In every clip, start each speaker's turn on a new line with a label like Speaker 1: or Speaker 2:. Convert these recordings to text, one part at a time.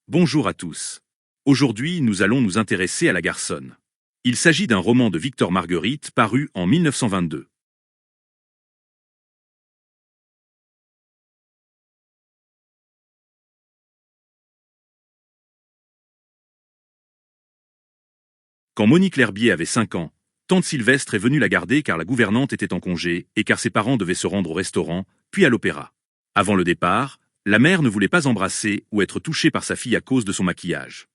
Speaker 1: Bonjour à tous. Aujourd'hui, nous allons nous intéresser à La Garçonne. Il s'agit d'un roman de Victor Marguerite paru en 1922. Quand Monique L'Herbier avait 5 ans, tante Sylvestre est venue la garder car la gouvernante était en congé et car ses parents devaient se rendre au restaurant, puis à l'opéra. Avant le départ, la mère ne voulait pas embrasser ou être touchée par sa fille à cause de son maquillage.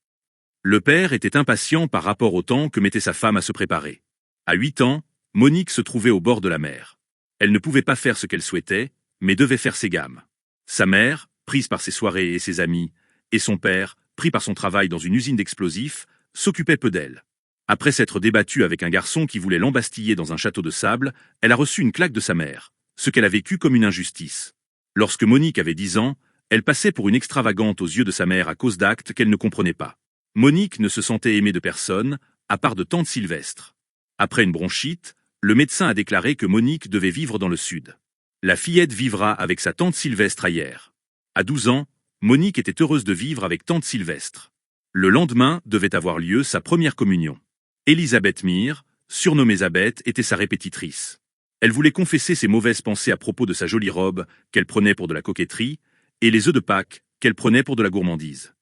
Speaker 1: Le père était impatient par rapport au temps que mettait sa femme à se préparer. À 8 ans, Monique se trouvait au bord de la mer. Elle ne pouvait pas faire ce qu'elle souhaitait, mais devait faire ses gammes. Sa mère, prise par ses soirées et ses amis, et son père, pris par son travail dans une usine d'explosifs, s'occupaient peu d'elle. Après s'être débattue avec un garçon qui voulait l'embastiller dans un château de sable, elle a reçu une claque de sa mère, ce qu'elle a vécu comme une injustice. Lorsque Monique avait 10 ans, elle passait pour une extravagante aux yeux de sa mère à cause d'actes qu'elle ne comprenait pas. Monique ne se sentait aimée de personne, à part de tante Sylvestre. Après une bronchite, le médecin a déclaré que Monique devait vivre dans le sud. La fillette vivra avec sa tante Sylvestre à Hyères. À 12 ans, Monique était heureuse de vivre avec tante Sylvestre. Le lendemain devait avoir lieu sa première communion. Elisabeth Mire, surnommée Zabeth, était sa répétitrice. Elle voulait confesser ses mauvaises pensées à propos de sa jolie robe, qu'elle prenait pour de la coquetterie, et les œufs de Pâques, qu'elle prenait pour de la gourmandise.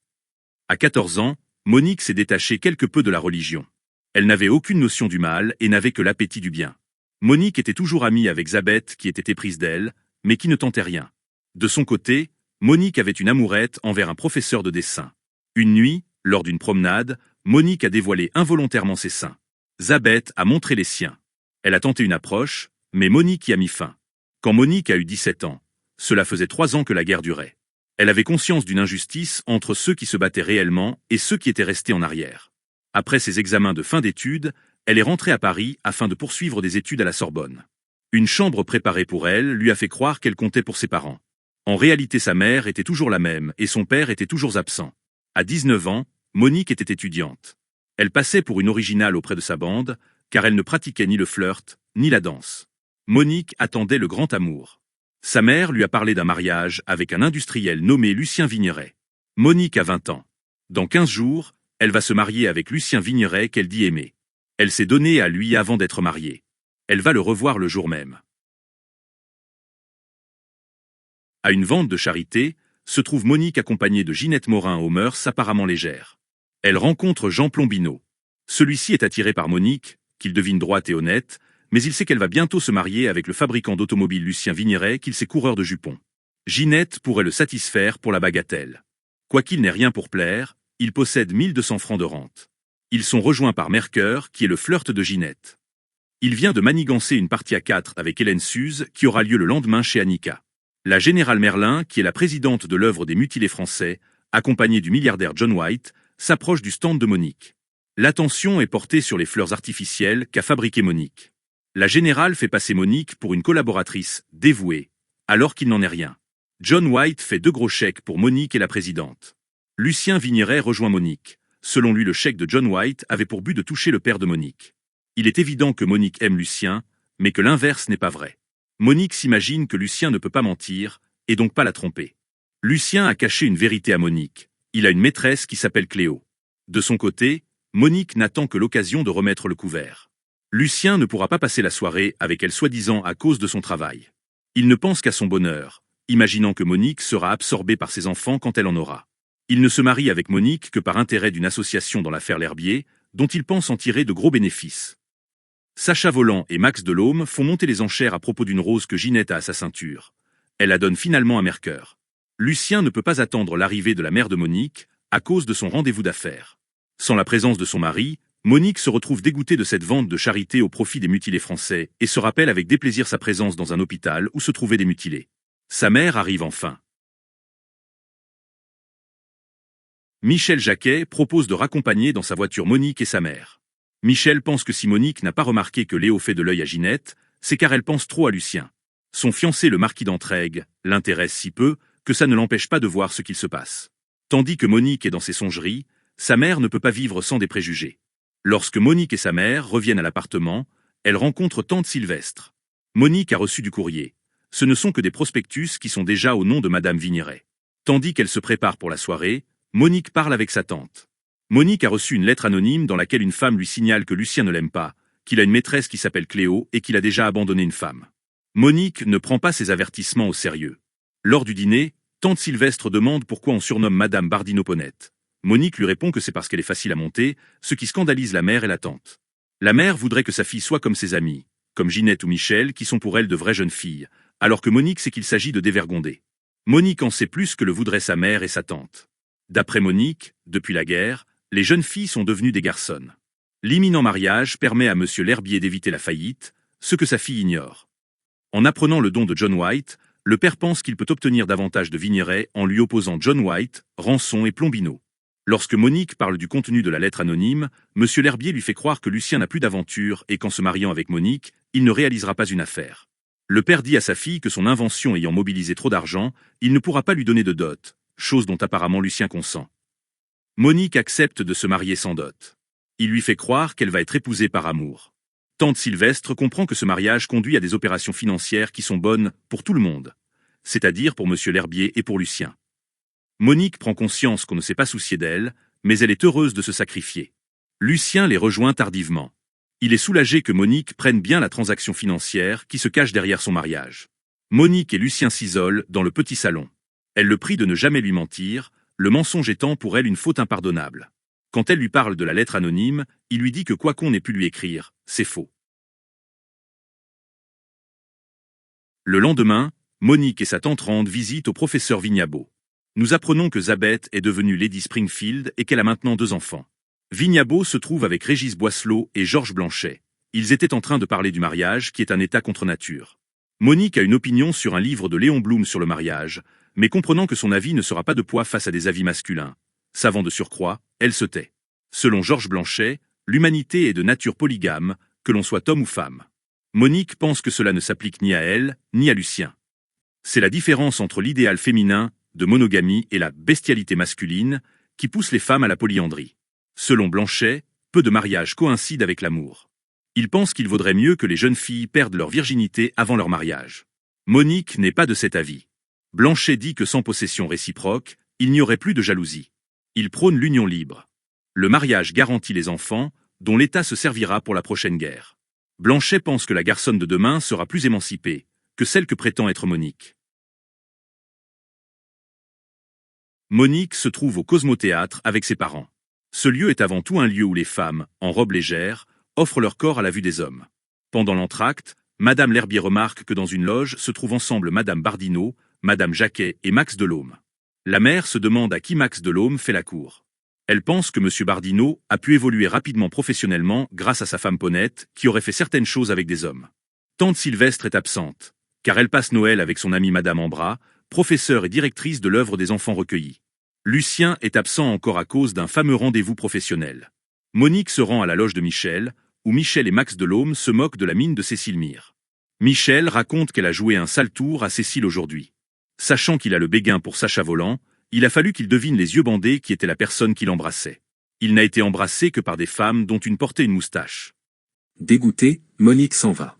Speaker 1: À 14 ans, Monique s'est détachée quelque peu de la religion. Elle n'avait aucune notion du mal et n'avait que l'appétit du bien. Monique était toujours amie avec Zabeth qui était éprise d'elle, mais qui ne tentait rien. De son côté, Monique avait une amourette envers un professeur de dessin. Une nuit, lors d'une promenade, Monique a dévoilé involontairement ses seins. Zabeth a montré les siens. Elle a tenté une approche, mais Monique y a mis fin. Quand Monique a eu 17 ans, cela faisait 3 ans que la guerre durait. Elle avait conscience d'une injustice entre ceux qui se battaient réellement et ceux qui étaient restés en arrière. Après ses examens de fin d'études, elle est rentrée à Paris afin de poursuivre des études à la Sorbonne. Une chambre préparée pour elle lui a fait croire qu'elle comptait pour ses parents. En réalité, sa mère était toujours la même et son père était toujours absent. À 19 ans, Monique était étudiante. Elle passait pour une originale auprès de sa bande, car elle ne pratiquait ni le flirt, ni la danse. Monique attendait le grand amour. Sa mère lui a parlé d'un mariage avec un industriel nommé Lucien Vigneret. Monique a 20 ans. Dans 15 jours, elle va se marier avec Lucien Vigneret qu'elle dit aimer. Elle s'est donnée à lui avant d'être mariée. Elle va le revoir le jour même. À une vente de charité, se trouve Monique accompagnée de Ginette Morin aux mœurs apparemment légères. Elle rencontre Jean Plombineau. Celui-ci est attiré par Monique, qu'il devine droite et honnête, mais il sait qu'elle va bientôt se marier avec le fabricant d'automobiles Lucien Vigneret qu'il sait coureur de jupons. Ginette pourrait le satisfaire pour la bagatelle. Quoiqu'il n'ait rien pour plaire, il possède 1200 francs de rente. Ils sont rejoints par Mercœur, qui est le flirt de Ginette. Il vient de manigancer une partie à 4 avec Hélène Suze, qui aura lieu le lendemain chez Annika. La générale Merlin, qui est la présidente de l'œuvre des mutilés français, accompagnée du milliardaire John White, s'approche du stand de Monique. L'attention est portée sur les fleurs artificielles qu'a fabriquées Monique. La générale fait passer Monique pour une collaboratrice dévouée, alors qu'il n'en est rien. John White fait 2 gros chèques pour Monique et la présidente. Lucien Vigneret rejoint Monique. Selon lui, le chèque de John White avait pour but de toucher le père de Monique. Il est évident que Monique aime Lucien, mais que l'inverse n'est pas vrai. Monique s'imagine que Lucien ne peut pas mentir, et donc pas la tromper. Lucien a caché une vérité à Monique. Il a une maîtresse qui s'appelle Cléo. De son côté, Monique n'attend que l'occasion de remettre le couvert. Lucien ne pourra pas passer la soirée avec elle soi-disant à cause de son travail. Il ne pense qu'à son bonheur, imaginant que Monique sera absorbée par ses enfants quand elle en aura. Il ne se marie avec Monique que par intérêt d'une association dans l'affaire L'Herbier, dont il pense en tirer de gros bénéfices. Sacha Volant et Max Delhomme font monter les enchères à propos d'une rose que Ginette a à sa ceinture. Elle la donne finalement à Mercœur. Lucien ne peut pas attendre l'arrivée de la mère de Monique, à cause de son rendez-vous d'affaires. Sans la présence de son mari, Monique se retrouve dégoûtée de cette vente de charité au profit des mutilés français et se rappelle avec déplaisir sa présence dans un hôpital où se trouvaient des mutilés. Sa mère arrive enfin. Michel Jacquet propose de raccompagner dans sa voiture Monique et sa mère. Michel pense que si Monique n'a pas remarqué que Léo fait de l'œil à Ginette, c'est car elle pense trop à Lucien. Son fiancé le marquis d'Entraigues l'intéresse si peu que ça ne l'empêche pas de voir ce qu'il se passe. Tandis que Monique est dans ses songeries, sa mère ne peut pas vivre sans des préjugés. Lorsque Monique et sa mère reviennent à l'appartement, elle rencontre tante Sylvestre. Monique a reçu du courrier. Ce ne sont que des prospectus qui sont déjà au nom de Madame Vigneret. Tandis qu'elle se prépare pour la soirée, Monique parle avec sa tante. Monique a reçu une lettre anonyme dans laquelle une femme lui signale que Lucien ne l'aime pas, qu'il a une maîtresse qui s'appelle Cléo et qu'il a déjà abandonné une femme. Monique ne prend pas ces avertissements au sérieux. Lors du dîner, tante Sylvestre demande pourquoi on surnomme Madame Bardino-Ponette. Monique lui répond que c'est parce qu'elle est facile à monter, ce qui scandalise la mère et la tante. La mère voudrait que sa fille soit comme ses amies, comme Ginette ou Michel, qui sont pour elle de vraies jeunes filles, alors que Monique sait qu'il s'agit de dévergonder. Monique en sait plus que le voudraient sa mère et sa tante. D'après Monique, depuis la guerre, les jeunes filles sont devenues des garçonnes. L'imminent mariage permet à M. L'Herbier d'éviter la faillite, ce que sa fille ignore. En apprenant le don de John White, le père pense qu'il peut obtenir davantage de Vignerets en lui opposant John White, Rançon et Plombino. Lorsque Monique parle du contenu de la lettre anonyme, M. L'Herbier lui fait croire que Lucien n'a plus d'aventure et qu'en se mariant avec Monique, il ne réalisera pas une affaire. Le père dit à sa fille que son invention ayant mobilisé trop d'argent, il ne pourra pas lui donner de dot, chose dont apparemment Lucien consent. Monique accepte de se marier sans dot. Il lui fait croire qu'elle va être épousée par amour. Tante Sylvestre comprend que ce mariage conduit à des opérations financières qui sont bonnes pour tout le monde, c'est-à-dire pour M. L'Herbier et pour Lucien. Monique prend conscience qu'on ne s'est pas soucié d'elle, mais elle est heureuse de se sacrifier. Lucien les rejoint tardivement. Il est soulagé que Monique prenne bien la transaction financière qui se cache derrière son mariage. Monique et Lucien s'isolent dans le petit salon. Elle le prie de ne jamais lui mentir, le mensonge étant pour elle une faute impardonnable. Quand elle lui parle de la lettre anonyme, il lui dit que quoi qu'on ait pu lui écrire, c'est faux. Le lendemain, Monique et sa tante rendent visite au professeur Vignabo. Nous apprenons que Zabeth est devenue Lady Springfield et qu'elle a maintenant 2 enfants. Vignabo se trouve avec Régis Boisselot et Georges Blanchet. Ils étaient en train de parler du mariage, qui est un état contre nature. Monique a une opinion sur un livre de Léon Blum sur le mariage, mais comprenant que son avis ne sera pas de poids face à des avis masculins. Savant de surcroît, elle se tait. Selon Georges Blanchet, l'humanité est de nature polygame, que l'on soit homme ou femme. Monique pense que cela ne s'applique ni à elle, ni à Lucien. C'est la différence entre l'idéal féminin, de monogamie, et la bestialité masculine, qui pousse les femmes à la polyandrie. Selon Blanchet, peu de mariages coïncident avec l'amour. Il pense qu'il vaudrait mieux que les jeunes filles perdent leur virginité avant leur mariage. Monique n'est pas de cet avis. Blanchet dit que sans possession réciproque, il n'y aurait plus de jalousie. Il prône l'union libre. Le mariage garantit les enfants, dont l'État se servira pour la prochaine guerre. Blanchet pense que la garçonne de demain sera plus émancipée que celle que prétend être Monique. Monique se trouve au Cosmothéâtre avec ses parents. Ce lieu est avant tout un lieu où les femmes, en robe légère, offrent leur corps à la vue des hommes. Pendant l'entracte, Madame L'Herbier remarque que dans une loge se trouvent ensemble Madame Bardino, Madame Jacquet et Max Delhomme. La mère se demande à qui Max Delhomme fait la cour. Elle pense que M. Bardino a pu évoluer rapidement professionnellement grâce à sa femme Ponette, qui aurait fait certaines choses avec des hommes. Tante Sylvestre est absente, car elle passe Noël avec son amie Madame Ambras, professeure et directrice de l'œuvre des enfants recueillis. Lucien est absent encore à cause d'un fameux rendez-vous professionnel. Monique se rend à la loge de Michel, où Michel et Max Delhomme se moquent de la mine de Cécile Mire. Michel raconte qu'elle a joué un sale tour à Cécile aujourd'hui. Sachant qu'il a le béguin pour Sacha Volant, il a fallu qu'il devine les yeux bandés qui était la personne qu'il embrassait. Il n'a été embrassé que par des femmes dont une portait une moustache.
Speaker 2: Dégoûté, Monique s'en va.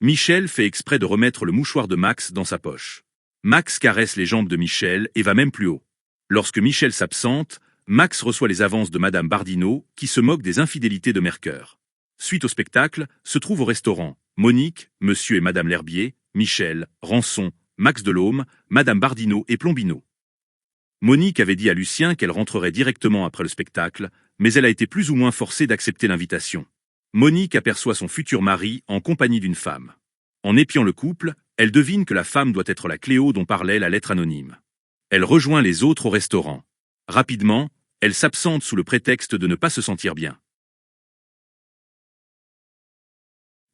Speaker 1: Michel fait exprès de remettre le mouchoir de Max dans sa poche. Max caresse les jambes de Michel et va même plus haut. Lorsque Michel s'absente, Max reçoit les avances de Madame Bardino, qui se moque des infidélités de Mercœur. Suite au spectacle, se trouve au restaurant Monique, Monsieur et Madame L'Herbier, Michel, Rançon, Max Delhomme, Madame Bardino et Plombino. Monique avait dit à Lucien qu'elle rentrerait directement après le spectacle, mais elle a été plus ou moins forcée d'accepter l'invitation. Monique aperçoit son futur mari en compagnie d'une femme. En épiant le couple, elle devine que la femme doit être la Cléo dont parlait la lettre anonyme. Elle rejoint les autres au restaurant. Rapidement, elle s'absente sous le prétexte de ne pas se sentir bien.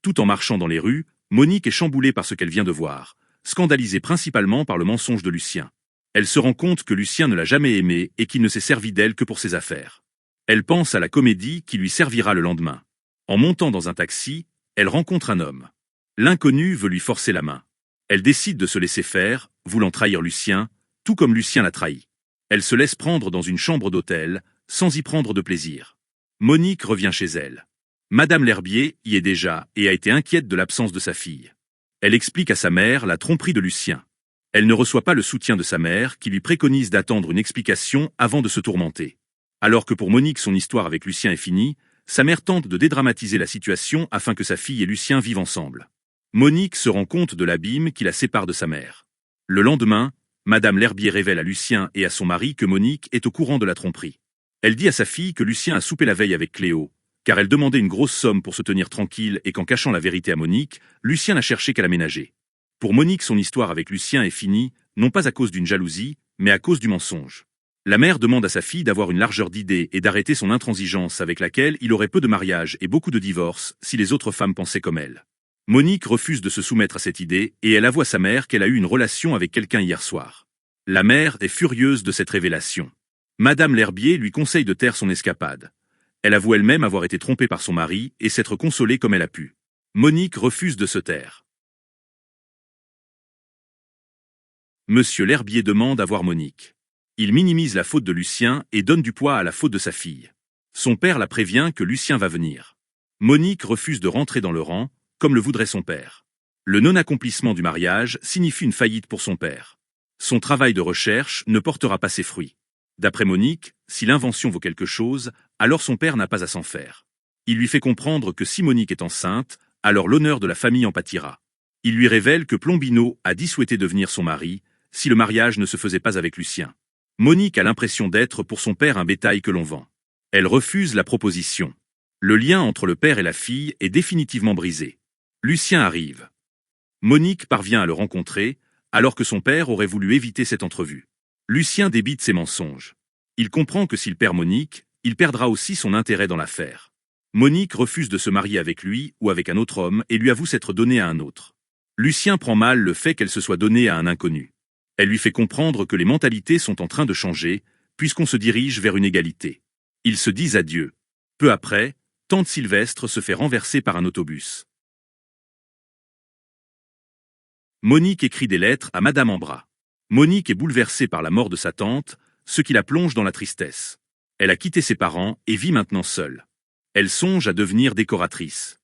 Speaker 1: Tout en marchant dans les rues, Monique est chamboulée par ce qu'elle vient de voir, scandalisée principalement par le mensonge de Lucien. Elle se rend compte que Lucien ne l'a jamais aimée et qu'il ne s'est servi d'elle que pour ses affaires. Elle pense à la comédie qui lui servira le lendemain. En montant dans un taxi, elle rencontre un homme. L'inconnu veut lui forcer la main. Elle décide de se laisser faire, voulant trahir Lucien, tout comme Lucien l'a trahi. Elle se laisse prendre dans une chambre d'hôtel, sans y prendre de plaisir. Monique revient chez elle. Madame L'Herbier y est déjà et a été inquiète de l'absence de sa fille. Elle explique à sa mère la tromperie de Lucien. Elle ne reçoit pas le soutien de sa mère, qui lui préconise d'attendre une explication avant de se tourmenter. Alors que pour Monique son histoire avec Lucien est finie, sa mère tente de dédramatiser la situation afin que sa fille et Lucien vivent ensemble. Monique se rend compte de l'abîme qui la sépare de sa mère. Le lendemain, Madame L'Herbier révèle à Lucien et à son mari que Monique est au courant de la tromperie. Elle dit à sa fille que Lucien a soupé la veille avec Cléo, car elle demandait une grosse somme pour se tenir tranquille et qu'en cachant la vérité à Monique, Lucien n'a cherché qu'à la ménager. Pour Monique, son histoire avec Lucien est finie, non pas à cause d'une jalousie, mais à cause du mensonge. La mère demande à sa fille d'avoir une largeur d'idées et d'arrêter son intransigeance avec laquelle il aurait peu de mariages et beaucoup de divorces si les autres femmes pensaient comme elle. Monique refuse de se soumettre à cette idée et elle avoue à sa mère qu'elle a eu une relation avec quelqu'un hier soir. La mère est furieuse de cette révélation. Madame L'Herbier lui conseille de taire son escapade. Elle avoue elle-même avoir été trompée par son mari et s'être consolée comme elle a pu. Monique refuse de se taire. Monsieur L'Herbier demande à voir Monique. Il minimise la faute de Lucien et donne du poids à la faute de sa fille. Son père la prévient que Lucien va venir. Monique refuse de rentrer dans le rang, comme le voudrait son père. Le non-accomplissement du mariage signifie une faillite pour son père. Son travail de recherche ne portera pas ses fruits. D'après Monique, si l'invention vaut quelque chose, alors son père n'a pas à s'en faire. Il lui fait comprendre que si Monique est enceinte, alors l'honneur de la famille en pâtira. Il lui révèle que Plombino a dit souhaiter devenir son mari, si le mariage ne se faisait pas avec Lucien. Monique a l'impression d'être pour son père un bétail que l'on vend. Elle refuse la proposition. Le lien entre le père et la fille est définitivement brisé. Lucien arrive. Monique parvient à le rencontrer, alors que son père aurait voulu éviter cette entrevue. Lucien débite ses mensonges. Il comprend que s'il perd Monique, il perdra aussi son intérêt dans l'affaire. Monique refuse de se marier avec lui ou avec un autre homme et lui avoue s'être donnée à un autre. Lucien prend mal le fait qu'elle se soit donnée à un inconnu. Elle lui fait comprendre que les mentalités sont en train de changer, puisqu'on se dirige vers une égalité. Ils se disent adieu. Peu après, tante Sylvestre se fait renverser par un autobus. Monique écrit des lettres à Madame Ambras. Monique est bouleversée par la mort de sa tante, ce qui la plonge dans la tristesse. Elle a quitté ses parents et vit maintenant seule. Elle songe à devenir décoratrice.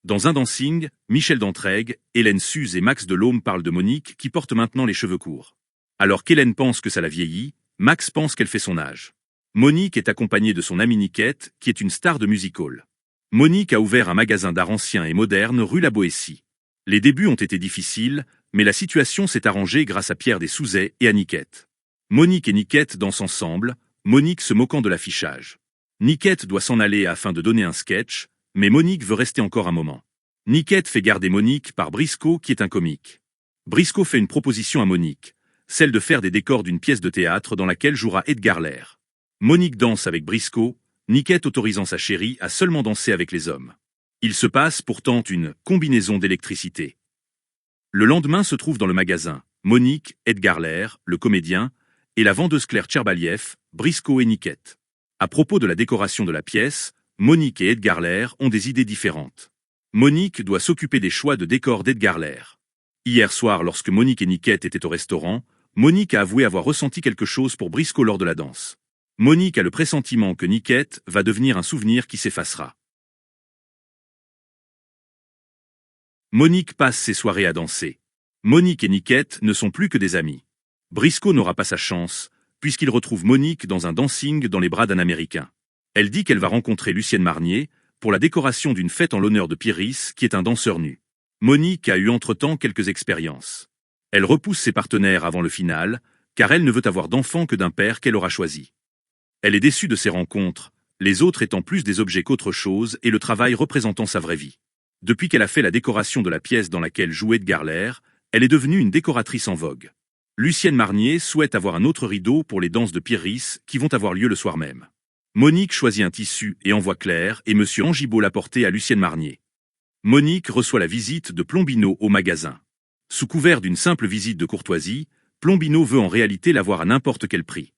Speaker 1: Dans un dancing, Michel d'Entraigues, Hélène Suze et Max Delhomme parlent de Monique qui porte maintenant les cheveux courts. Alors qu'Hélène pense que ça la vieillit, Max pense qu'elle fait son âge. Monique est accompagnée de son amie Niquette, qui est une star de music-hall. Monique a ouvert un magasin d'art ancien et moderne rue La Boétie. Les débuts ont été difficiles, mais la situation s'est arrangée grâce à Pierre Dessouzet et à Niquette. Monique et Niquette dansent ensemble, Monique se moquant de l'affichage. Niquette doit s'en aller afin de donner un sketch, mais Monique veut rester encore un moment. Niquette fait garder Monique par Briscoe qui est un comique. Briscoe fait une proposition à Monique, celle de faire des décors d'une pièce de théâtre dans laquelle jouera Edgar Lair. Monique danse avec Briscoe, Niquette autorisant sa chérie à seulement danser avec les hommes. Il se passe pourtant une combinaison d'électricité. Le lendemain se trouve dans le magasin Monique, Edgar Lair, le comédien, et la vendeuse Claire Tcherbaliev, Briscoe et Niquette. À propos de la décoration de la pièce, Monique et Edgar Lair ont des idées différentes. Monique doit s'occuper des choix de décor d'Edgar Lair. Hier soir, lorsque Monique et Niquette étaient au restaurant, Monique a avoué avoir ressenti quelque chose pour Briscoe lors de la danse. Monique a le pressentiment que Niquette va devenir un souvenir qui s'effacera. Monique passe ses soirées à danser. Monique et Niquette ne sont plus que des amis. Briscoe n'aura pas sa chance, puisqu'il retrouve Monique dans un dancing dans les bras d'un Américain. Elle dit qu'elle va rencontrer Lucienne Marnier pour la décoration d'une fête en l'honneur de Pyrrhis, qui est un danseur nu. Monique a eu entre-temps quelques expériences. Elle repousse ses partenaires avant le final, car elle ne veut avoir d'enfant que d'un père qu'elle aura choisi. Elle est déçue de ces rencontres, les autres étant plus des objets qu'autre chose et le travail représentant sa vraie vie. Depuis qu'elle a fait la décoration de la pièce dans laquelle jouait Edgar Lair, elle est devenue une décoratrice en vogue. Lucienne Marnier souhaite avoir un autre rideau pour les danses de Pyrrhis qui vont avoir lieu le soir même. Monique choisit un tissu et envoie Claire et Monsieur Angibault l'apporter à Lucienne Marnier. Monique reçoit la visite de Plombino au magasin. Sous couvert d'une simple visite de courtoisie, Plombino veut en réalité l'avoir à n'importe quel prix.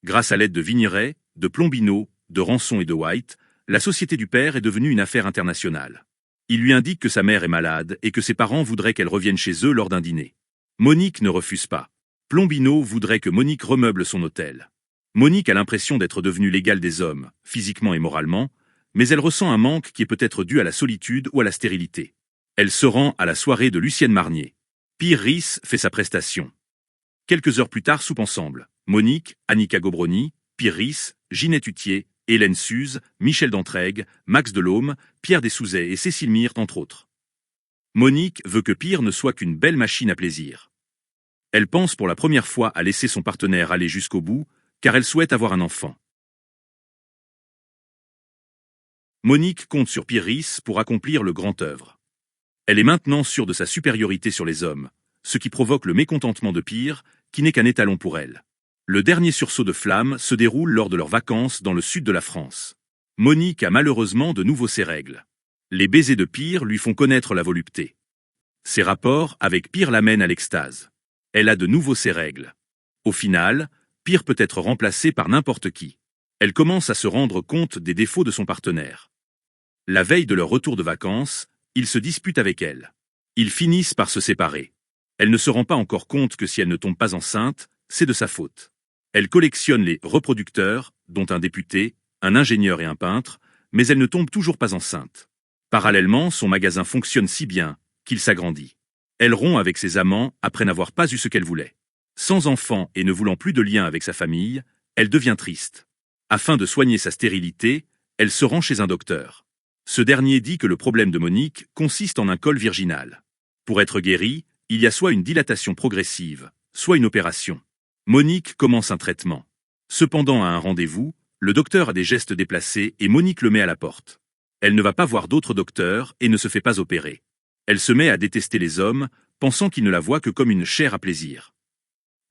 Speaker 1: Grâce à l'aide de Vigneray, de Plombino, de Rançon et de White, la société du père est devenue une affaire internationale. Il lui indique que sa mère est malade et que ses parents voudraient qu'elle revienne chez eux lors d'un dîner. Monique ne refuse pas. Plombino voudrait que Monique remeuble son hôtel. Monique a l'impression d'être devenue l'égale des hommes, physiquement et moralement, mais elle ressent un manque qui est peut-être dû à la solitude ou à la stérilité. Elle se rend à la soirée de Lucienne Marnier. Pierre Rhys fait sa prestation. Quelques heures plus tard soupent ensemble Monique, Annika Gobroni, Pierre Rhys, Ginette Hutier, Hélène Suze, Michel Dantrègue, Max Delhomme, Pierre Dessouzet et Cécile Myrte entre autres. Monique veut que Pierre ne soit qu'une belle machine à plaisir. Elle pense pour la première fois à laisser son partenaire aller jusqu'au bout, car elle souhaite avoir un enfant. Monique compte sur Pierre Rhys pour accomplir le grand œuvre. Elle est maintenant sûre de sa supériorité sur les hommes, ce qui provoque le mécontentement de Pierre, qui n'est qu'un étalon pour elle. Le dernier sursaut de flamme se déroule lors de leurs vacances dans le sud de la France. Monique a malheureusement de nouveau ses règles. Les baisers de Pierre lui font connaître la volupté. Ses rapports avec Pierre l'amènent à l'extase. Elle a de nouveau ses règles. Au final, Pierre peut être remplacé par n'importe qui. Elle commence à se rendre compte des défauts de son partenaire. La veille de leur retour de vacances, il se dispute avec elle. Ils finissent par se séparer. Elle ne se rend pas encore compte que si elle ne tombe pas enceinte, c'est de sa faute. Elle collectionne les reproducteurs, dont un député, un ingénieur et un peintre, mais elle ne tombe toujours pas enceinte. Parallèlement, son magasin fonctionne si bien qu'il s'agrandit. Elle rompt avec ses amants après n'avoir pas eu ce qu'elle voulait. Sans enfant et ne voulant plus de lien avec sa famille, elle devient triste. Afin de soigner sa stérilité, elle se rend chez un docteur. Ce dernier dit que le problème de Monique consiste en un col virginal. Pour être guérie, il y a soit une dilatation progressive, soit une opération. Monique commence un traitement. Cependant, à un rendez-vous, le docteur a des gestes déplacés et Monique le met à la porte. Elle ne va pas voir d'autres docteurs et ne se fait pas opérer. Elle se met à détester les hommes, pensant qu'ils ne la voient que comme une chair à plaisir.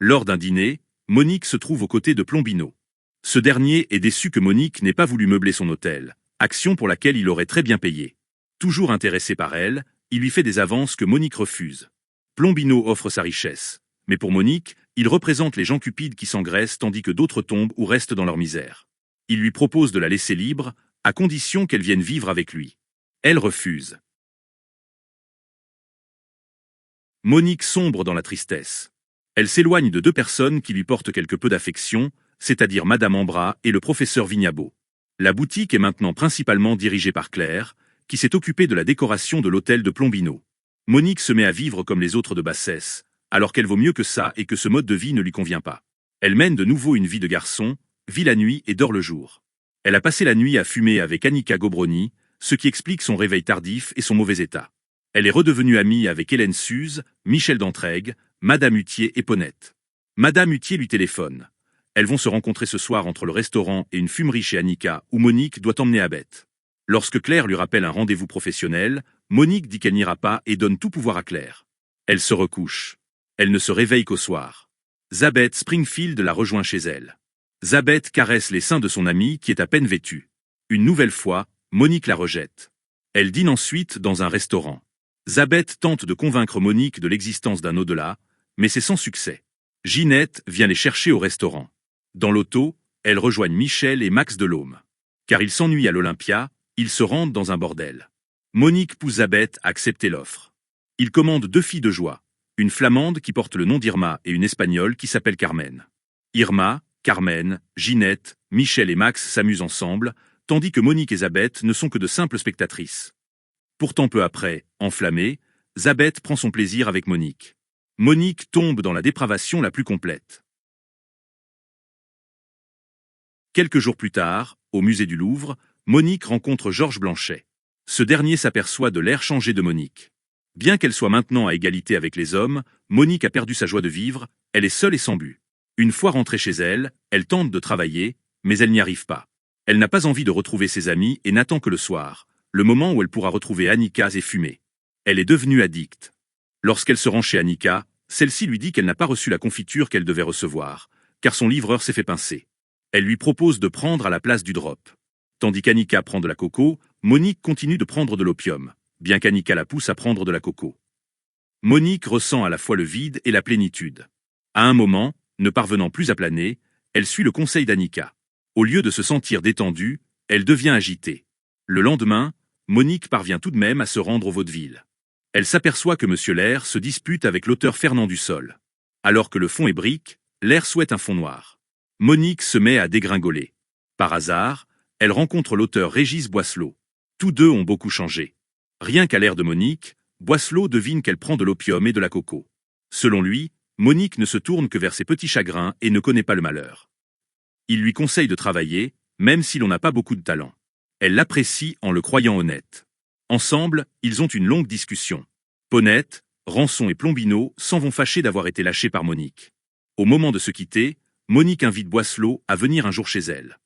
Speaker 1: Lors d'un dîner, Monique se trouve aux côtés de Plombino. Ce dernier est déçu que Monique n'ait pas voulu meubler son hôtel, action pour laquelle il aurait très bien payé. Toujours intéressé par elle, il lui fait des avances que Monique refuse. Plombino offre sa richesse. Mais pour Monique, il représente les gens cupides qui s'engraissent tandis que d'autres tombent ou restent dans leur misère. Il lui propose de la laisser libre, à condition qu'elle vienne vivre avec lui. Elle refuse. Monique sombre dans la tristesse. Elle s'éloigne de deux personnes qui lui portent quelque peu d'affection, c'est-à-dire Madame Ambra et le professeur Vignabo. La boutique est maintenant principalement dirigée par Claire, qui s'est occupée de la décoration de l'hôtel de Plombino. Monique se met à vivre comme les autres de bassesse, alors qu'elle vaut mieux que ça et que ce mode de vie ne lui convient pas. Elle mène de nouveau une vie de garçon, vit la nuit et dort le jour. Elle a passé la nuit à fumer avec Annika Gobroni, ce qui explique son réveil tardif et son mauvais état. Elle est redevenue amie avec Hélène Suze, Michel Dantrègue, Madame Hutier et Ponette. Madame Hutier lui téléphone. Elles vont se rencontrer ce soir entre le restaurant et une fumerie chez Annika où Monique doit emmener Abeth. Lorsque Claire lui rappelle un rendez-vous professionnel, Monique dit qu'elle n'ira pas et donne tout pouvoir à Claire. Elle se recouche. Elle ne se réveille qu'au soir. Zabeth Springfield la rejoint chez elle. Zabeth caresse les seins de son amie qui est à peine vêtue. Une nouvelle fois, Monique la rejette. Elle dîne ensuite dans un restaurant. Zabeth tente de convaincre Monique de l'existence d'un au-delà, mais c'est sans succès. Ginette vient les chercher au restaurant. Dans l'auto, elles rejoignent Michel et Max Delhomme. Car ils s'ennuient à l'Olympia, ils se rendent dans un bordel. Monique pousse Zabeth à accepter l'offre. Ils commandent deux filles de joie. Une flamande qui porte le nom d'Irma et une espagnole qui s'appelle Carmen. Irma, Carmen, Ginette, Michel et Max s'amusent ensemble, tandis que Monique et Zabeth ne sont que de simples spectatrices. Pourtant peu après, enflammée, Zabeth prend son plaisir avec Monique. Monique tombe dans la dépravation la plus complète. Quelques jours plus tard, au musée du Louvre, Monique rencontre Georges Blanchet. Ce dernier s'aperçoit de l'air changé de Monique. Bien qu'elle soit maintenant à égalité avec les hommes, Monique a perdu sa joie de vivre, elle est seule et sans but. Une fois rentrée chez elle, elle tente de travailler, mais elle n'y arrive pas. Elle n'a pas envie de retrouver ses amis et n'attend que le soir, le moment où elle pourra retrouver Annika et fumer. Elle est devenue addicte. Lorsqu'elle se rend chez Annika, celle-ci lui dit qu'elle n'a pas reçu la confiture qu'elle devait recevoir, car son livreur s'est fait pincer. Elle lui propose de prendre à la place du drop. Tandis qu'Annika prend de la coco, Monique continue de prendre de l'opium, bien qu'Annika la pousse à prendre de la coco. Monique ressent à la fois le vide et la plénitude. À un moment, ne parvenant plus à planer, elle suit le conseil d'Annika. Au lieu de se sentir détendue, elle devient agitée. Le lendemain, Monique parvient tout de même à se rendre au vaudeville. Elle s'aperçoit que M. Lair se dispute avec l'auteur Fernand Dussol. Alors que le fond est brique, Lair souhaite un fond noir. Monique se met à dégringoler. Par hasard, elle rencontre l'auteur Régis Boisselot. Tous deux ont beaucoup changé. Rien qu'à l'air de Monique, Boisselot devine qu'elle prend de l'opium et de la coco. Selon lui, Monique ne se tourne que vers ses petits chagrins et ne connaît pas le malheur. Il lui conseille de travailler, même si l'on n'a pas beaucoup de talent. Elle l'apprécie en le croyant honnête. Ensemble, ils ont une longue discussion. Ponette, Rançon et Plombino s'en vont fâchés d'avoir été lâchés par Monique. Au moment de se quitter, Monique invite Boisselot à venir un jour chez elle.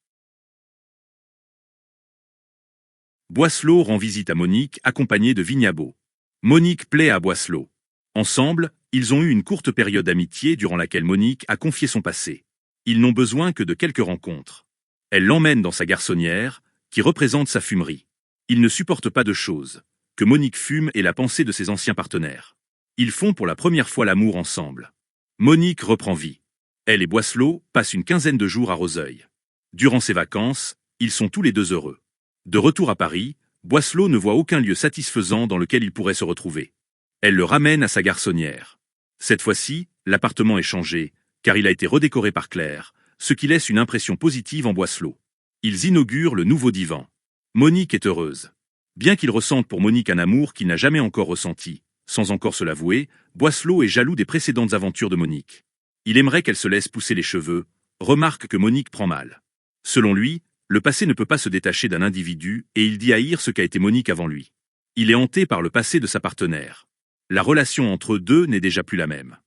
Speaker 1: Boisselot rend visite à Monique accompagné de Vignabo. Monique plaît à Boisselot. Ensemble, ils ont eu une courte période d'amitié durant laquelle Monique a confié son passé. Ils n'ont besoin que de quelques rencontres. Elle l'emmène dans sa garçonnière, qui représente sa fumerie. Il ne supporte pas de choses, que Monique fume et la pensée de ses anciens partenaires. Ils font pour la première fois l'amour ensemble. Monique reprend vie. Elle et Boisselot passent une quinzaine de jours à Roseuil. Durant ses vacances, ils sont tous les deux heureux. De retour à Paris, Boisselot ne voit aucun lieu satisfaisant dans lequel il pourrait se retrouver. Elle le ramène à sa garçonnière. Cette fois-ci, l'appartement est changé, car il a été redécoré par Claire, ce qui laisse une impression positive en Boisselot. Ils inaugurent le nouveau divan. Monique est heureuse. Bien qu'il ressente pour Monique un amour qu'il n'a jamais encore ressenti, sans encore se l'avouer, Boisselot est jaloux des précédentes aventures de Monique. Il aimerait qu'elle se laisse pousser les cheveux, remarque que Monique prend mal. Selon lui, le passé ne peut pas se détacher d'un individu et il dit haïr ce qu'a été Monique avant lui. Il est hanté par le passé de sa partenaire. La relation entre eux deux n'est déjà plus la même.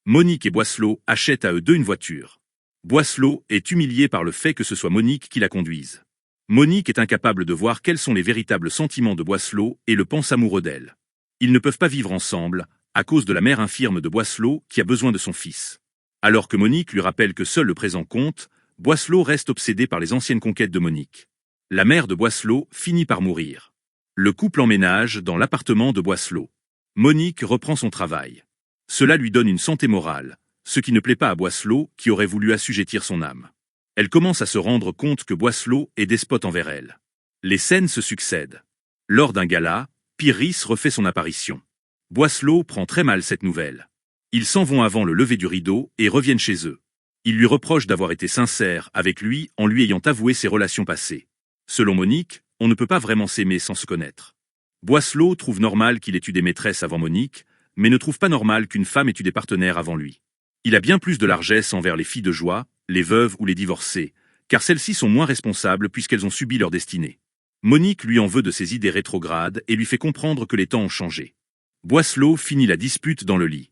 Speaker 1: Monique et Boisselot achètent à eux deux une voiture. Boisselot est humilié par le fait que ce soit Monique qui la conduise. Monique est incapable de voir quels sont les véritables sentiments de Boisselot et le pense amoureux d'elle. Ils ne peuvent pas vivre ensemble, à cause de la mère infirme de Boisselot qui a besoin de son fils. Alors que Monique lui rappelle que seul le présent compte, Boisselot reste obsédé par les anciennes conquêtes de Monique. La mère de Boisselot finit par mourir. Le couple emménage dans l'appartement de Boisselot. Monique reprend son travail. Cela lui donne une santé morale, ce qui ne plaît pas à Boisselot qui aurait voulu assujettir son âme. Elle commence à se rendre compte que Boisselot est despote envers elle. Les scènes se succèdent. Lors d'un gala, Pyrrhis refait son apparition. Boisselot prend très mal cette nouvelle. Ils s'en vont avant le lever du rideau et reviennent chez eux. Il lui reproche d'avoir été sincère avec lui en lui ayant avoué ses relations passées. Selon Monique, on ne peut pas vraiment s'aimer sans se connaître. Boisselot trouve normal qu'il ait eu des maîtresses avant Monique, mais ne trouve pas normal qu'une femme ait eu des partenaires avant lui. Il a bien plus de largesse envers les filles de joie, les veuves ou les divorcées, car celles-ci sont moins responsables puisqu'elles ont subi leur destinée. Monique lui en veut de ses idées rétrogrades et lui fait comprendre que les temps ont changé. Boisselot finit la dispute dans le lit.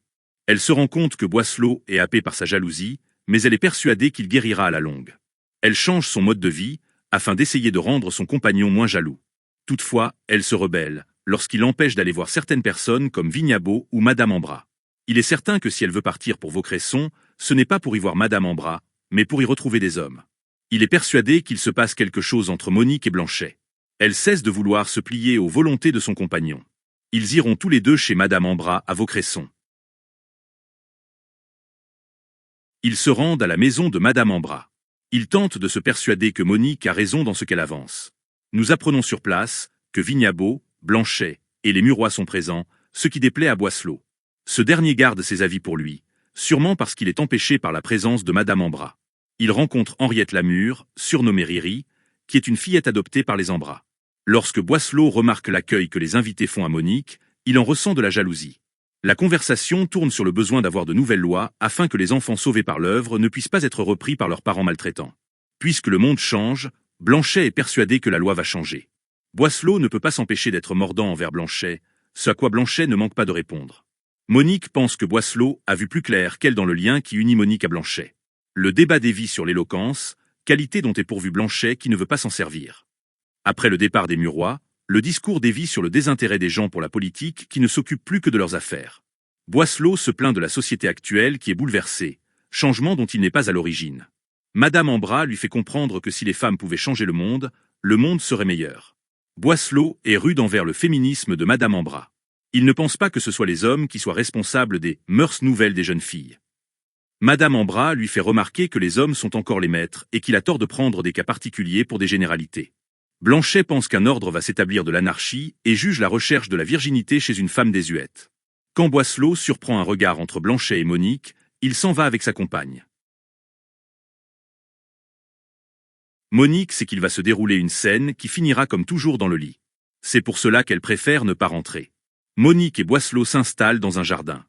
Speaker 1: Elle se rend compte que Boisselot est happé par sa jalousie, mais elle est persuadée qu'il guérira à la longue. Elle change son mode de vie, afin d'essayer de rendre son compagnon moins jaloux. Toutefois, elle se rebelle, lorsqu'il l'empêche d'aller voir certaines personnes comme Vignabo ou Madame Ambras. Il est certain que si elle veut partir pour Vaucresson, ce n'est pas pour y voir Madame Ambras, mais pour y retrouver des hommes. Il est persuadé qu'il se passe quelque chose entre Monique et Blanchet. Elle cesse de vouloir se plier aux volontés de son compagnon. Ils iront tous les deux chez Madame Ambras à Vaucresson. Ils se rendent à la maison de Madame Ambras. Ils tentent de se persuader que Monique a raison dans ce qu'elle avance. Nous apprenons sur place que Vignabo, Blanchet et les Murois sont présents, ce qui déplaît à Boisselot. Ce dernier garde ses avis pour lui, sûrement parce qu'il est empêché par la présence de Madame Ambras. Il rencontre Henriette Lamure, surnommée Riri, qui est une fillette adoptée par les Ambras. Lorsque Boisselot remarque l'accueil que les invités font à Monique, il en ressent de la jalousie. La conversation tourne sur le besoin d'avoir de nouvelles lois afin que les enfants sauvés par l'œuvre ne puissent pas être repris par leurs parents maltraitants. Puisque le monde change, Blanchet est persuadé que la loi va changer. Boisselot ne peut pas s'empêcher d'être mordant envers Blanchet, ce à quoi Blanchet ne manque pas de répondre. Monique pense que Boisselot a vu plus clair qu'elle dans le lien qui unit Monique à Blanchet. Le débat dévie sur l'éloquence, qualité dont est pourvu Blanchet qui ne veut pas s'en servir. Après le départ des Murois, le discours dévie sur le désintérêt des gens pour la politique qui ne s'occupent plus que de leurs affaires. Boisselot se plaint de la société actuelle qui est bouleversée, changement dont il n'est pas à l'origine. Madame Ambras lui fait comprendre que si les femmes pouvaient changer le monde serait meilleur. Boisselot est rude envers le féminisme de Madame Ambras. Il ne pense pas que ce soit les hommes qui soient responsables des mœurs nouvelles des jeunes filles. Madame Ambras lui fait remarquer que les hommes sont encore les maîtres et qu'il a tort de prendre des cas particuliers pour des généralités. Blanchet pense qu'un ordre va s'établir de l'anarchie et juge la recherche de la virginité chez une femme désuète. Quand Boisselot surprend un regard entre Blanchet et Monique, il s'en va avec sa compagne. Monique sait qu'il va se dérouler une scène qui finira comme toujours dans le lit. C'est pour cela qu'elle préfère ne pas rentrer. Monique et Boisselot s'installent dans un jardin.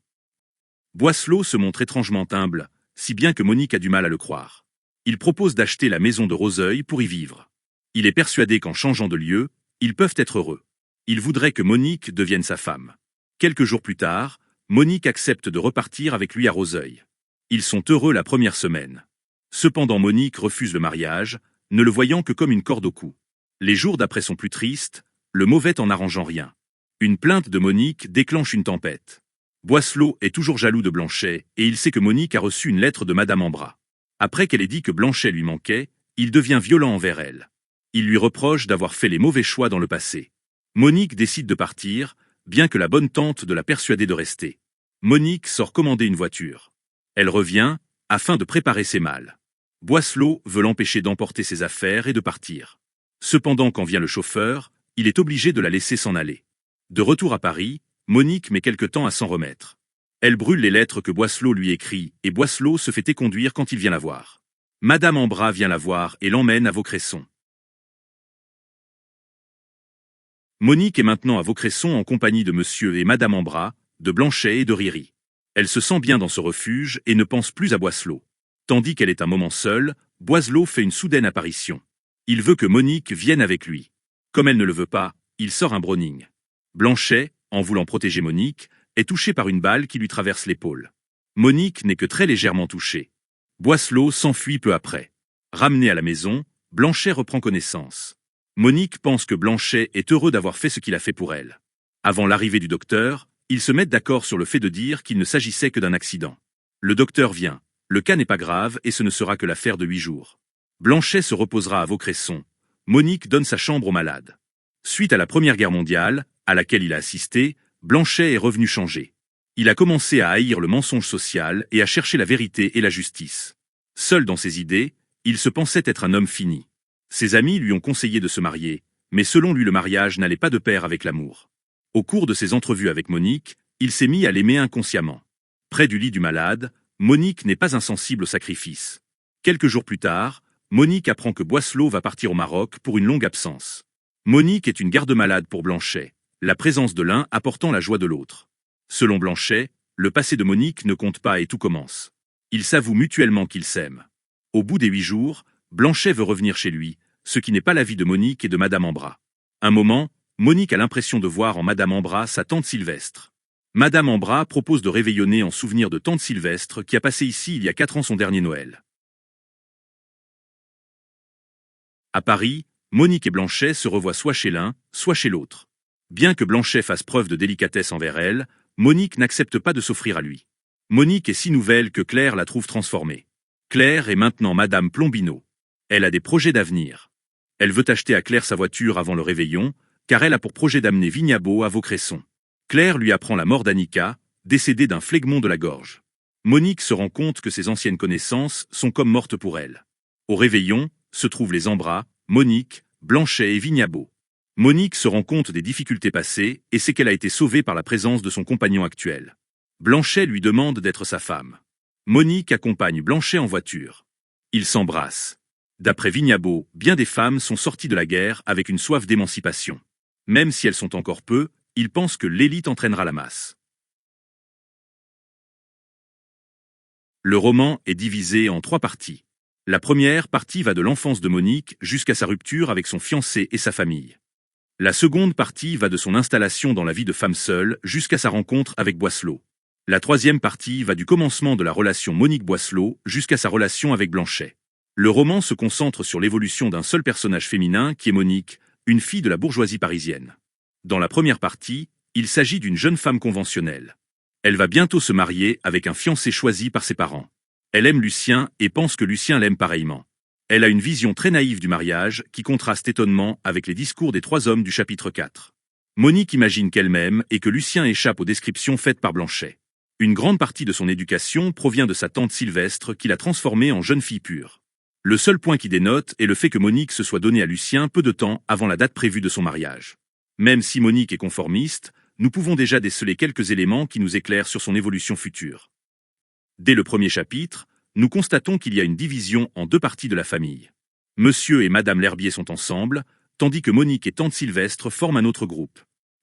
Speaker 1: Boisselot se montre étrangement humble, si bien que Monique a du mal à le croire. Il propose d'acheter la maison de Roseuil pour y vivre. Il est persuadé qu'en changeant de lieu, ils peuvent être heureux. Il voudrait que Monique devienne sa femme. Quelques jours plus tard, Monique accepte de repartir avec lui à Roseuil. Ils sont heureux la première semaine. Cependant Monique refuse le mariage, ne le voyant que comme une corde au cou. Les jours d'après sont plus tristes, le mauvais en n'arrangeant rien. Une plainte de Monique déclenche une tempête. Boisselot est toujours jaloux de Blanchet et il sait que Monique a reçu une lettre de Madame Ambras. Après qu'elle ait dit que Blanchet lui manquait, il devient violent envers elle. Il lui reproche d'avoir fait les mauvais choix dans le passé. Monique décide de partir, bien que la bonne tante de la persuader de rester. Monique sort commander une voiture. Elle revient, afin de préparer ses malles. Boisselot veut l'empêcher d'emporter ses affaires et de partir. Cependant, quand vient le chauffeur, il est obligé de la laisser s'en aller. De retour à Paris, Monique met quelque temps à s'en remettre. Elle brûle les lettres que Boisselot lui écrit et Boisselot se fait éconduire quand il vient la voir. Madame Ambras vient la voir et l'emmène à Vaucresson. Monique est maintenant à Vaucresson en compagnie de Monsieur et Madame Ambras, de Blanchet et de Riri. Elle se sent bien dans ce refuge et ne pense plus à Boisselot. Tandis qu'elle est un moment seule, Boisselot fait une soudaine apparition. Il veut que Monique vienne avec lui. Comme elle ne le veut pas, il sort un Browning. Blanchet, en voulant protéger Monique, est touché par une balle qui lui traverse l'épaule. Monique n'est que très légèrement touchée. Boisselot s'enfuit peu après. Ramené à la maison, Blanchet reprend connaissance. Monique pense que Blanchet est heureux d'avoir fait ce qu'il a fait pour elle. Avant l'arrivée du docteur, ils se mettent d'accord sur le fait de dire qu'il ne s'agissait que d'un accident. Le docteur vient. Le cas n'est pas grave et ce ne sera que l'affaire de 8 jours. Blanchet se reposera à Vaucresson. Monique donne sa chambre aux malades. Suite à la Première Guerre mondiale, à laquelle il a assisté, Blanchet est revenu changé. Il a commencé à haïr le mensonge social et à chercher la vérité et la justice. Seul dans ses idées, il se pensait être un homme fini. Ses amis lui ont conseillé de se marier, mais selon lui le mariage n'allait pas de pair avec l'amour. Au cours de ses entrevues avec Monique, il s'est mis à l'aimer inconsciemment. Près du lit du malade, Monique n'est pas insensible au sacrifice. Quelques jours plus tard, Monique apprend que Boisselot va partir au Maroc pour une longue absence. Monique est une garde-malade pour Blanchet, la présence de l'un apportant la joie de l'autre. Selon Blanchet, le passé de Monique ne compte pas et tout commence. Ils s'avouent mutuellement qu'ils s'aiment. Au bout des 8 jours, Blanchet veut revenir chez lui, ce qui n'est pas l'avis de Monique et de Madame Ambras. Un moment, Monique a l'impression de voir en Madame Ambras sa tante Sylvestre. Madame Ambras propose de réveillonner en souvenir de tante Sylvestre qui a passé ici il y a 4 ans son dernier Noël. À Paris, Monique et Blanchet se revoient soit chez l'un, soit chez l'autre. Bien que Blanchet fasse preuve de délicatesse envers elle, Monique n'accepte pas de s'offrir à lui. Monique est si nouvelle que Claire la trouve transformée. Claire est maintenant Madame Plombino. Elle a des projets d'avenir. Elle veut acheter à Claire sa voiture avant le réveillon, car elle a pour projet d'amener Vignabo à Vaucresson. Claire lui apprend la mort d'Annika, décédée d'un phlegmon de la gorge. Monique se rend compte que ses anciennes connaissances sont comme mortes pour elle. Au réveillon, se trouvent les Ambras, Monique, Blanchet et Vignabo. Monique se rend compte des difficultés passées et sait qu'elle a été sauvée par la présence de son compagnon actuel. Blanchet lui demande d'être sa femme. Monique accompagne Blanchet en voiture. Ils s'embrassent. D'après Vignabo, bien des femmes sont sorties de la guerre avec une soif d'émancipation. Même si elles sont encore peu, il pense que l'élite entraînera la masse. Le roman est divisé en 3 parties. La première partie va de l'enfance de Monique jusqu'à sa rupture avec son fiancé et sa famille. La seconde partie va de son installation dans la vie de femme seule jusqu'à sa rencontre avec Boisselot. La troisième partie va du commencement de la relation Monique-Boisselot jusqu'à sa relation avec Blanchet. Le roman se concentre sur l'évolution d'un seul personnage féminin qui est Monique, une fille de la bourgeoisie parisienne. Dans la première partie, il s'agit d'une jeune femme conventionnelle. Elle va bientôt se marier avec un fiancé choisi par ses parents. Elle aime Lucien et pense que Lucien l'aime pareillement. Elle a une vision très naïve du mariage qui contraste étonnement avec les discours des 3 hommes du chapitre 4. Monique imagine qu'elle m'aime et que Lucien échappe aux descriptions faites par Blanchet. Une grande partie de son éducation provient de sa tante Sylvestre qui l'a transformée en jeune fille pure. Le seul point qui dénote est le fait que Monique se soit donnée à Lucien peu de temps avant la date prévue de son mariage. Même si Monique est conformiste, nous pouvons déjà déceler quelques éléments qui nous éclairent sur son évolution future. Dès le premier chapitre, nous constatons qu'il y a une division en 2 parties de la famille. Monsieur et Madame L'Herbier sont ensemble, tandis que Monique et Tante Sylvestre forment un autre groupe.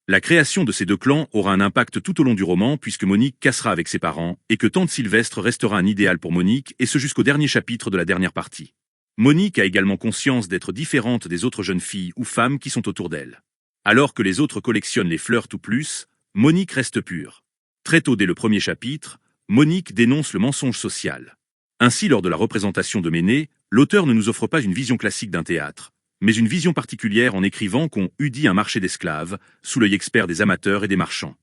Speaker 1: La création de ces deux clans aura un impact tout au long du roman puisque Monique cassera avec ses parents et que Tante Sylvestre restera un idéal pour Monique et ce jusqu'au dernier chapitre de la dernière partie. Monique a également conscience d'être différente des autres jeunes filles ou femmes qui sont autour d'elle. Alors que les autres collectionnent les fleurs tout plus, Monique reste pure. Très tôt dès le premier chapitre, Monique dénonce le mensonge social. Ainsi, lors de la représentation de Ménée, l'auteur ne nous offre pas une vision classique d'un théâtre, mais une vision particulière en écrivant qu'on eût dit un marché d'esclaves, sous l'œil expert des amateurs et des marchands.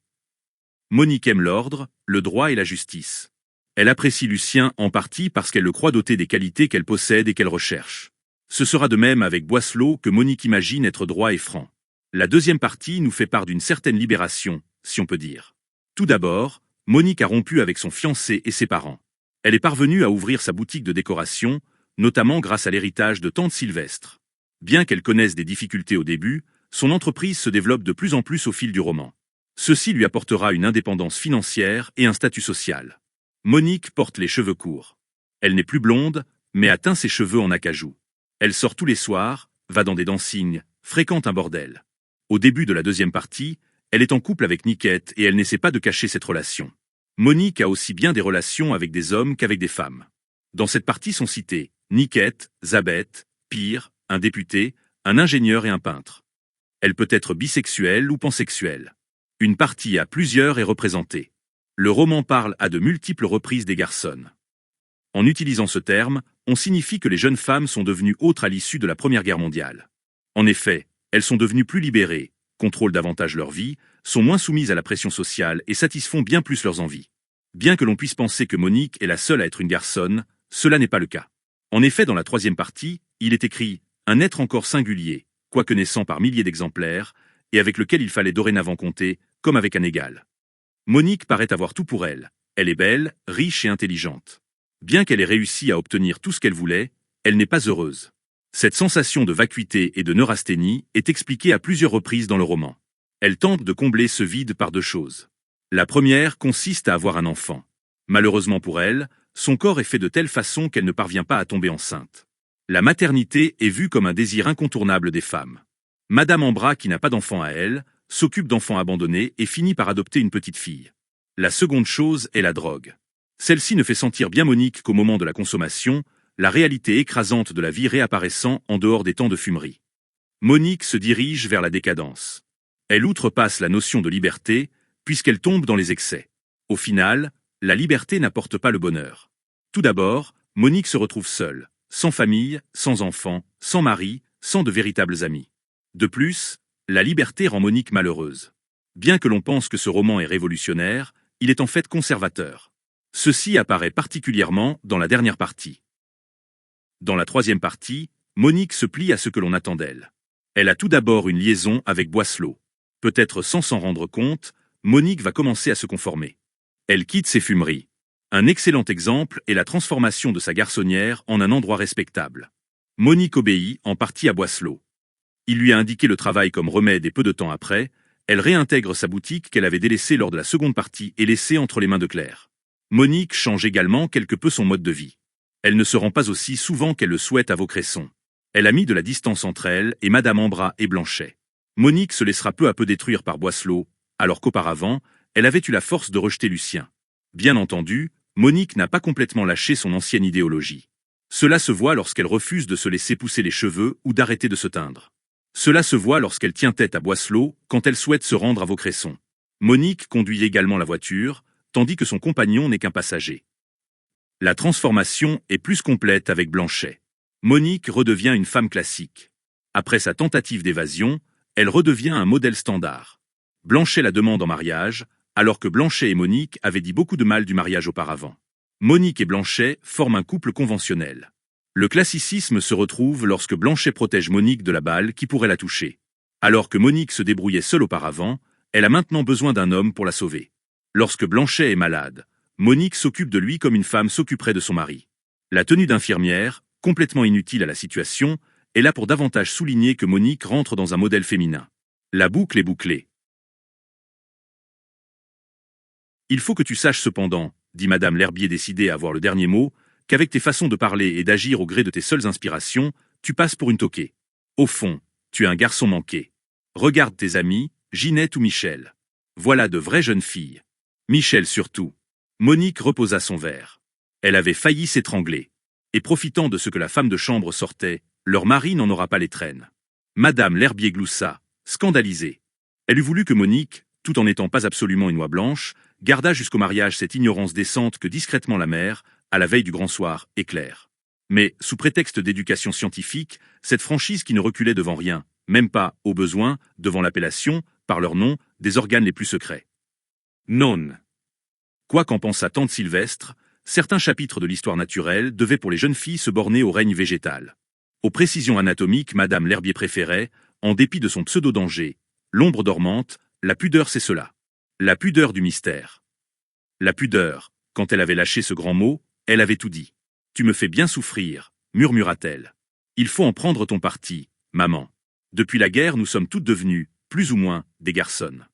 Speaker 1: Monique aime l'ordre, le droit et la justice. Elle apprécie Lucien en partie parce qu'elle le croit doté des qualités qu'elle possède et qu'elle recherche. Ce sera de même avec Boisselot que Monique imagine être droit et franc. La deuxième partie nous fait part d'une certaine libération, si on peut dire. Tout d'abord, Monique a rompu avec son fiancé et ses parents. Elle est parvenue à ouvrir sa boutique de décoration, notamment grâce à l'héritage de Tante Sylvestre. Bien qu'elle connaisse des difficultés au début, son entreprise se développe de plus en plus au fil du roman. Ceci lui apportera une indépendance financière et un statut social. Monique porte les cheveux courts. Elle n'est plus blonde, mais a teint ses cheveux en acajou. Elle sort tous les soirs, va dans des dancings, fréquente un bordel. Au début de la deuxième partie, elle est en couple avec Niquette et elle n'essaie pas de cacher cette relation. Monique a aussi bien des relations avec des hommes qu'avec des femmes. Dans cette partie sont cités Niquette, Zabeth, Pire, un député, un ingénieur et un peintre. Elle peut être bisexuelle ou pansexuelle. Une partie à plusieurs est représentée. Le roman parle à de multiples reprises des garçons. En utilisant ce terme, on signifie que les jeunes femmes sont devenues autres à l'issue de la Première Guerre mondiale. En effet, elles sont devenues plus libérées, contrôlent davantage leur vie, sont moins soumises à la pression sociale et satisfont bien plus leurs envies. Bien que l'on puisse penser que Monique est la seule à être une garçonne, cela n'est pas le cas. En effet, dans la troisième partie, il est écrit « un être encore singulier, quoique naissant par milliers d'exemplaires, et avec lequel il fallait dorénavant compter, comme avec un égal ». Monique paraît avoir tout pour elle. Elle est belle, riche et intelligente. Bien qu'elle ait réussi à obtenir tout ce qu'elle voulait, elle n'est pas heureuse. Cette sensation de vacuité et de neurasthénie est expliquée à plusieurs reprises dans le roman. Elle tente de combler ce vide par deux choses. La première consiste à avoir un enfant. Malheureusement pour elle, son corps est fait de telle façon qu'elle ne parvient pas à tomber enceinte. La maternité est vue comme un désir incontournable des femmes. Madame Ambras, qui n'a pas d'enfant à elle, s'occupe d'enfants abandonnés et finit par adopter une petite fille. La seconde chose est la drogue. Celle-ci ne fait sentir bien Monique qu'au moment de la consommation, la réalité écrasante de la vie réapparaissant en dehors des temps de fumerie. Monique se dirige vers la décadence. Elle outrepasse la notion de liberté, puisqu'elle tombe dans les excès. Au final, la liberté n'apporte pas le bonheur. Tout d'abord, Monique se retrouve seule, sans famille, sans enfants, sans mari, sans de véritables amis. De plus, la liberté rend Monique malheureuse. Bien que l'on pense que ce roman est révolutionnaire, il est en fait conservateur. Ceci apparaît particulièrement dans la dernière partie. Dans la troisième partie, Monique se plie à ce que l'on attend d'elle. Elle a tout d'abord une liaison avec Boisselot. Peut-être sans s'en rendre compte, Monique va commencer à se conformer. Elle quitte ses fumeries. Un excellent exemple est la transformation de sa garçonnière en un endroit respectable. Monique obéit en partie à Boisselot. Il lui a indiqué le travail comme remède et peu de temps après, elle réintègre sa boutique qu'elle avait délaissée lors de la seconde partie et laissée entre les mains de Claire. Monique change également quelque peu son mode de vie. Elle ne se rend pas aussi souvent qu'elle le souhaite à Vaucresson. Elle a mis de la distance entre elle et Madame Ambras et Blanchet. Monique se laissera peu à peu détruire par Boisselot, alors qu'auparavant, elle avait eu la force de rejeter Lucien. Bien entendu, Monique n'a pas complètement lâché son ancienne idéologie. Cela se voit lorsqu'elle refuse de se laisser pousser les cheveux ou d'arrêter de se teindre. Cela se voit lorsqu'elle tient tête à Boisselot quand elle souhaite se rendre à Vaucresson. Monique conduit également la voiture, tandis que son compagnon n'est qu'un passager. La transformation est plus complète avec Blanchet. Monique redevient une femme classique. Après sa tentative d'évasion, elle redevient un modèle standard. Blanchet la demande en mariage, alors que Blanchet et Monique avaient dit beaucoup de mal du mariage auparavant. Monique et Blanchet forment un couple conventionnel. Le classicisme se retrouve lorsque Blanchet protège Monique de la balle qui pourrait la toucher. Alors que Monique se débrouillait seule auparavant, elle a maintenant besoin d'un homme pour la sauver. Lorsque Blanchet est malade, Monique s'occupe de lui comme une femme s'occuperait de son mari. La tenue d'infirmière, complètement inutile à la situation, est là pour davantage souligner que Monique rentre dans un modèle féminin. La boucle est bouclée. Il faut que tu saches cependant, dit Madame L'Herbier décidée à avoir le dernier mot, qu'avec tes façons de parler et d'agir au gré de tes seules inspirations, tu passes pour une toquée. Au fond, Tu es un garçon manqué. Regarde tes amis, Ginette ou Michel. Voilà de vraies jeunes filles. Michel surtout. Monique reposa son verre. Elle avait failli s'étrangler. Et profitant de ce que la femme de chambre sortait, leur mari n'en aura pas les traînes. Madame L'Herbier gloussa, scandalisée. Elle eût voulu que Monique, tout en n'étant pas absolument une oie blanche, gardât jusqu'au mariage cette ignorance décente que discrètement la mère, à la veille du grand soir, éclaire. Mais, sous prétexte d'éducation scientifique, cette franchise qui ne reculait devant rien, même pas, au besoin, devant l'appellation, par leur nom, des organes les plus secrets. Non. Quoi qu'en pensât tante Sylvestre, certains chapitres de l'histoire naturelle devaient pour les jeunes filles se borner au règne végétal. Aux précisions anatomiques, Madame L'Herbier préférait, en dépit de son pseudo-danger, l'ombre dormante, la pudeur c'est cela. La pudeur du mystère. La pudeur, quand elle avait lâché ce grand mot, elle avait tout dit. Tu me fais bien souffrir, murmura-t-elle. Il faut en prendre ton parti, maman. Depuis la guerre, nous sommes toutes devenues, plus ou moins, des garçonnes.